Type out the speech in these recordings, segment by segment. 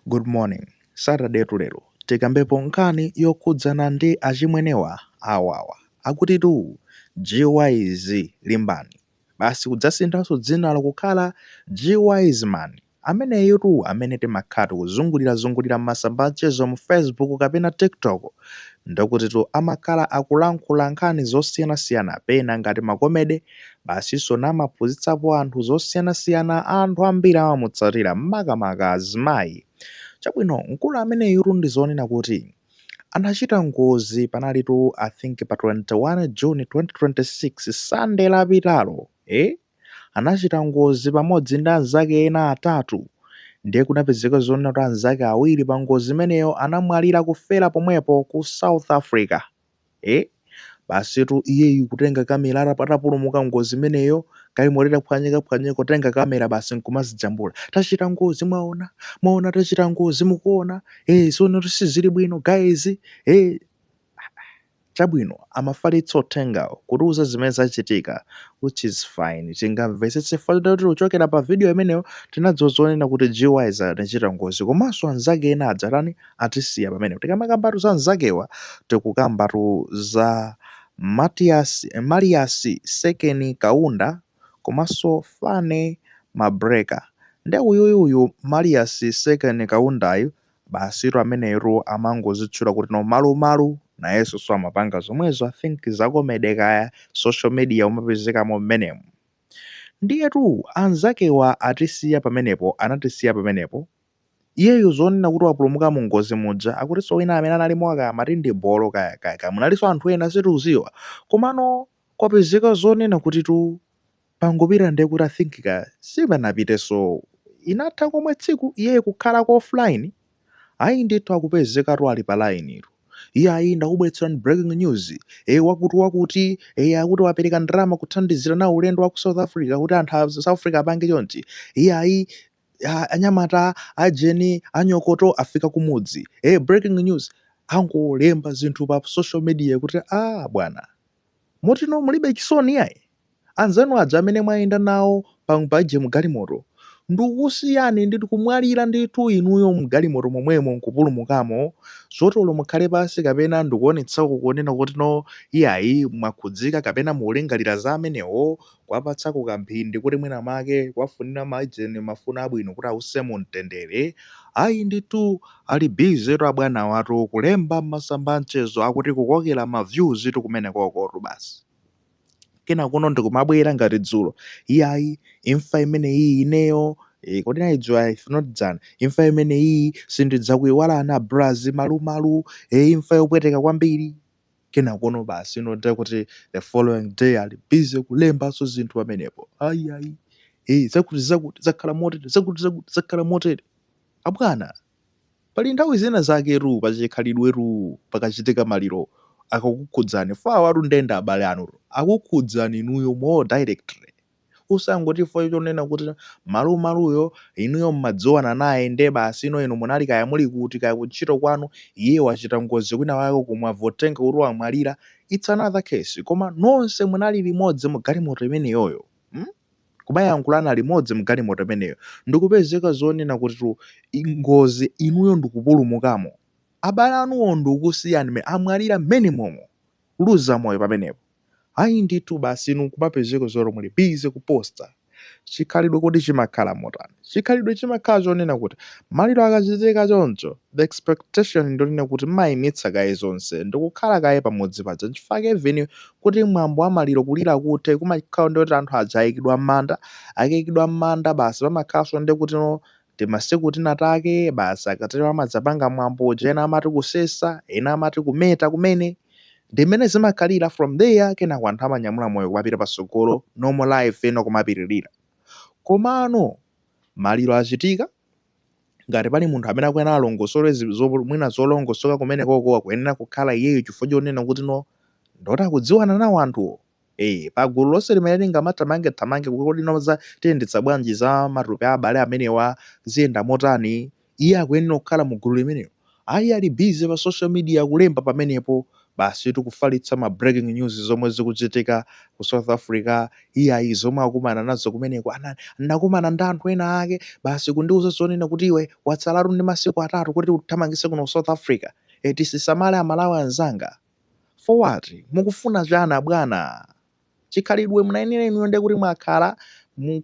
Good morning. Saturday lero tikambepo nkhani yokhudzana ndi achimwenewa awawa akutitu GYZ limbani basi kudzasinthanso dzina lakukhala GYZman ameneyotu amene timakhala kuzungulirazungulira m'masamba achezo mu Facebook kapena TikTok ndokutitu amakhala akulankhula nkhani zosiyanasiyana pena ngati makomede basinso namaphunzitsapo anthu zosiyanasiyana anthu ambiri amamutsatira makamaka azimayi. Chabwino mkulu ameneyu ndi zonena kuti anachita ngozi panalitu I think pa 21 June 2026 Sunday lapitalo anachita ngozi pamodzi ndi anzake ena atatu ndiye kunapezeka zonena kuti anzake awiri pa ngozi imeneyo anamwalira kufera pomwepo ku South Africa. Basitu iyeyu kutenga kamera patapulumuka ngozi imeneyo kalimolera kuphwanyika kutenga kamera basi nkumazijambula tachita ngozi mwaona tachita ngozi mukuona sono sizili bwino guys chabwino amafalitsa uthengawo kutiuza zimene zachitika which is fine tingamvetsetse kuti uchokera pa video imeneyo tinadzozonena kuti GYZ anachita ngozi komanso anzake ena adzatani atisiya pamenepo tikamakambatu za anzakewa tikukambatu za Marius Sekeni Kaunda komanso Fane Mabreka ndi uyuyu Marius Sekeni Kaundayu basitu ameneyo amangozitchula kuti no malumalu nayenso so amapanga zomwezo I think zakomedekaya social media umapezekamo mmenemu ndiyetu anzakewa atisiya pamenepo anatisiya pamenepo iyeyo zonena kuti wapulumuka mu ngozi muja akutinso wina amene analimo akamati ndi bolo kaya munalinso anthu ena situziwa komano kwapezeka zonena kuti pangopita ndiye kuti I think sipanapiteso inatha komwe tsiku iyeyo kukhala offline ayi ndithu akupezekatu ali pa line iye ayi ndakubweretsera breaking news wakuti akuti wapereka ndalama kuthandizira na ulendo wa ku South Africa kuti anthu a South Africa apange chonchi iye ayi anyamata ajeni anyokoto afika kumudzi breaking news angolemba zinthu pa social media kuti bwana motino mulibe chisoni yayi anzanu aja amene mwayenda nawo paje mgalimoto ndikusiyani ndithu kumwalira ndithu inuyo mgalimoto momwemo nkupulumukamo zotolo mukhale pasi kapena ndikuonetsako kuonena kuti no iyayi mwakhudzika kapena mulingalira za amenewo kwapatsako kamphindi kuti mwina make kwafunira maijeni mafuna abwino kuti ause mumtendere ayi ndithu ali busy abwana watu kulemba m'masamba mchezo akuti kukokera ma views itu kumene kokotu basi kena kuno ndikumabwera ngati dzulo iyayi imfa imene iyi ineyo kodi nayidziwa if not done imfa imene iyi sindidzakuyiwala ana Brazil malumalu imfa yopweteka kwambiri kena kuno basi inote kuti the following day ali busy kulembanso zinthu pamenepo ayi zakuti zakhala motere zakuti zakhala motere abwana pali nthawi zina zaketu pachikhalidwetu pakachitika maliro akakukhudzani fawaru ndenda abale anu akukhudzani inuyo more directly usangoti fo chonena kuti malumaluyo inuyo mmadzowana naye nde basi ino munali kaya muli kuti kaya kuntchito kwanu iye wachita ngozi kwina wake kumwavotenga kuti wamwalira it's another case koma nonse munali limodzi mu galimoto imeneyoyo kumayankhulana limodzi mu galimoto imeneyo ndikupezeka zonena kuti ngozi inuyo ndikupulumukamo abale anuwo ndikusiyani amwalira minimum luza moyo pamenepo ayi ndithu basi inu kumapezeka zoro muli busy kuposta chikhalidwe kuti chimakhala motani chikhalidwe chimakhala zonena kuti maliro akachitika choncho the expectation ndonena kuti mayimitsa kaye zonse ndikukhala kaye pamodzi paja chifake even kuti mwambo wa maliro kulira kuthe kumakhala ndi kuti anthu aja akayikidwa m'manda basi pamakhalanso ndi kuti no timasiku tinatake basi akatero amadzapanga mwambo ena amati kusesa ena amati kumeta kumene ndimene zimakhalira from there kena kwanthu amanyamula moyo kumapita pasogolo normal life eno kumapitirira komano maliro achitika ngati pali munthu amene akuyena alongosole mwina zolongosoka kumene koko akuyenera kukhala iyeyo chifukwa chonena kuti no ndoti akudziwana nawo anthuwo pagulu lonse limene lingamatamange kodi noza tiyendetsa bwanji za matupi a abale amenewa ziyenda motani iye akuyenera kukhala mu gulu limenelo ayi ali busy pa social media kulemba pamenepo basi tikufalitsa ma breaking news zomwe zikuchitika ku South Africa, iyayi zomwe akumana nazo kumeneko. Ndakumana ndi anthu ena ake basi kundiuza zonena kuti iwe watsalatu ndi masiku 3 kuti uthamangise kuno South Africa. Tisisamale amalawi anzanga. For what? Mukufuna chana bwana? Chikhalidwe munayenera inuyo ndi kuti mwakhala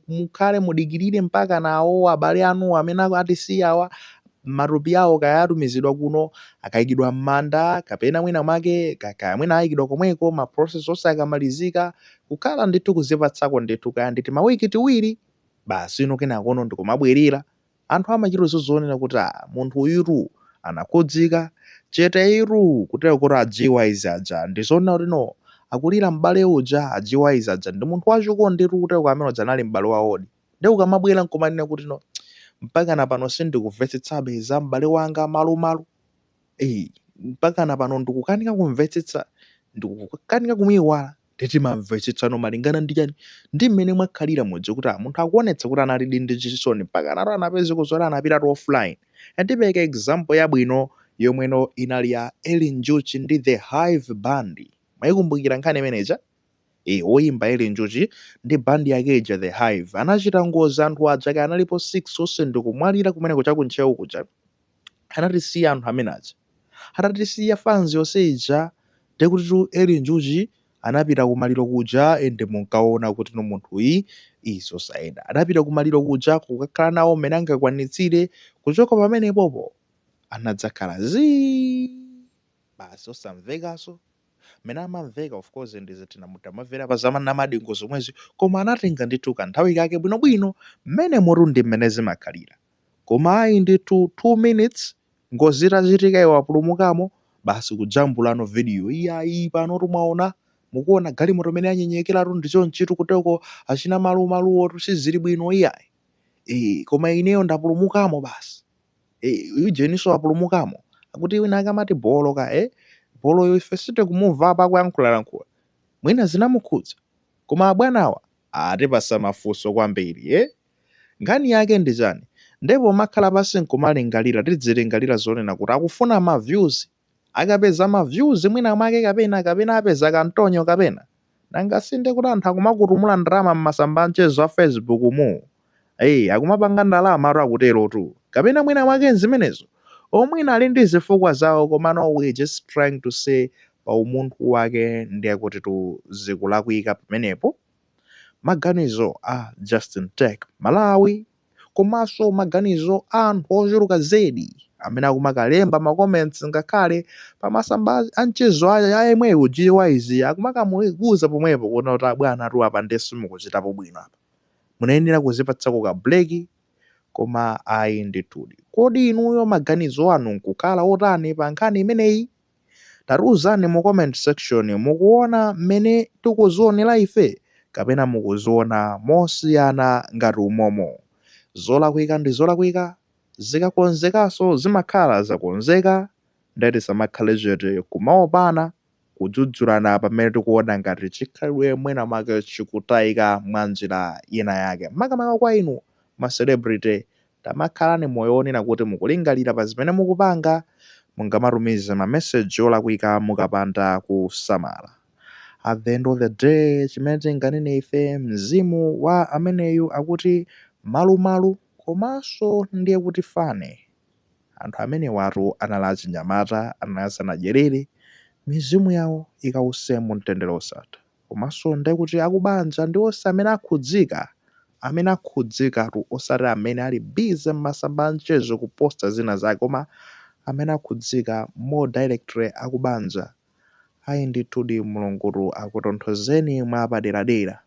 mukhale mudikirire mpaka nawo abale anu amene atisiyawa matupi awo kaya atumizidwa kuno akayikidwa m'manda kapena mwina mwake kaya mwina ayikidwa komweko ma process onse akamalizika kukhala ndithu kuzipatsako ndithu kaya nditi mawiki tiwiri basi ino kenakono ndikumabwerera. Anthu amachita zozonena kuti munthu uyutu anakhudzika chete iru kutero kuti ajiwa izi aja ndizona kuti no akulira m'bale uja ajiwa izi aja ndi munthu wachikondi kutero amene uja anali m'bale wawodi. Ndi ukamabwera nkumanena kuti no mpaka na pano sindikuvetsitsabe za m'bale wanga malumalu. Mpaka na pano ndikukanika kumvetsetsa, ndikukanika kumiwala nditi mamvetsetsano malingana ndi chani ndi mmene mwakhalira mudzi kuti munthu akuonetsa kuti anali ndi chisoni mpaka nato anapeze kuzora anapitatu offline. Ndipeke example yabwino yomweno inali ya Ellen Njuchi ndi The Hive Band. Mwayikumbukira nkhani imeneja? Woyimba Ellen Njuchi ndi bandi yake ija The Hive anachita ngozi anthu aja kaya analipo 6 onse ndikumwalira kumeneko chakunchewu kuja. Anatisiya anthu amenaja, atatisiya fans yonse ija ndekuti Ellen Njuchi anapita kumaliro kuja ende munkaona kuti no munthu iso saenda. Anapita kumaliro kuja kukakhala nawo mmene angakwanitsire kuchoka pamenepopo anadzakhala basi osamvekaso. Mmene amamveka of course ndizitina mutamamvera pa zamani namadingo zomwezi koma anatenga ndithu kanthawi kake bwinobwino mmene mutu ndi mmene zimakhalira. Koma ayi ndithu 2 minutes ngozi itachitika iwo apulumukamo basi kujambulano video iyayi pano tumwaona mukuona galimoto imene yanyenyekeratu ndichonchitu kuteko achina malumaluwo tusizili bwino iyayi. Koma ineyo ndapulumukamo basi. Ijeniso apulumukamo akuti wina akamati bolo bolo ife sitikumuva apa kuyankhulalankhula mwina zinamukhudza koma abwanawa atipasa mafunso kwambiri. Nkhani yake ndi chani? Ndipo makhala pasi nkumalingalira tidzilingalira zonena kuti akufuna ma views, akapeza ma views mwina mwake kapena apeza kantonyo kapena nangasinde kuti anthu akumakutumula ndalama m'masamba mchezo a Facebook mu akumapanga ndalama akuterotu kapena mwina mwake zimenezo omwina ali ndi zifukwa zawo koma no we just trying to say pa umunthu wake ndiye kuti zikulakwika pamenepo. Maganizo a Justin Tech Malawi komanso maganizo anthu ochuluka zedi amene akumakalemba ma comments ngakhale pa masamba amchezo aya yemweyo GYZ akumakamuuza pomwepo kuona kuti bwana apa ndesu mukuchitapo bwino apa munayenera kuzipatsako ka break. Koma ayi ndithudi kodi inuyo maganizo anu nkukhala otani pa nkhani imeneyi? Tatiuzani mu comment section mukuona mmene tikuzionera ife kapena mukuziona mosiyana ngati umomo. Zolakwika ndi zolakwika, zikakonzekaso zimakhala zakonzeka ndati samakhale chete kumaopana kudzudzulana pamene tikuona ngati chikhalidwe mwina mwake chikutayika mwa njira ina yake. Makamaka kwa inu ma celebrity tamakhalani moyo onena kuti mukulingalira pa zimene mukupanga mungamatumize ma message olakwika mukapanda kusamala. At the end of the day chimene tinganene ife mzimu wa ameneyu akuti malumalu komanso ndiye kuti fane. Anthu amene watu anali achinyamata anasanadyerere mizimu yawo ikause mu mtendere osatha. Komanso ndiye kuti akubanja ndi onse amene akhudzika osati amene ali busy m'masamba amchezo kuposta zina zake koma amene akhudzika more directly akubanja. Ayi ndithudi mulungu akutonthozeni mwa paderadera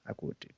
akuti.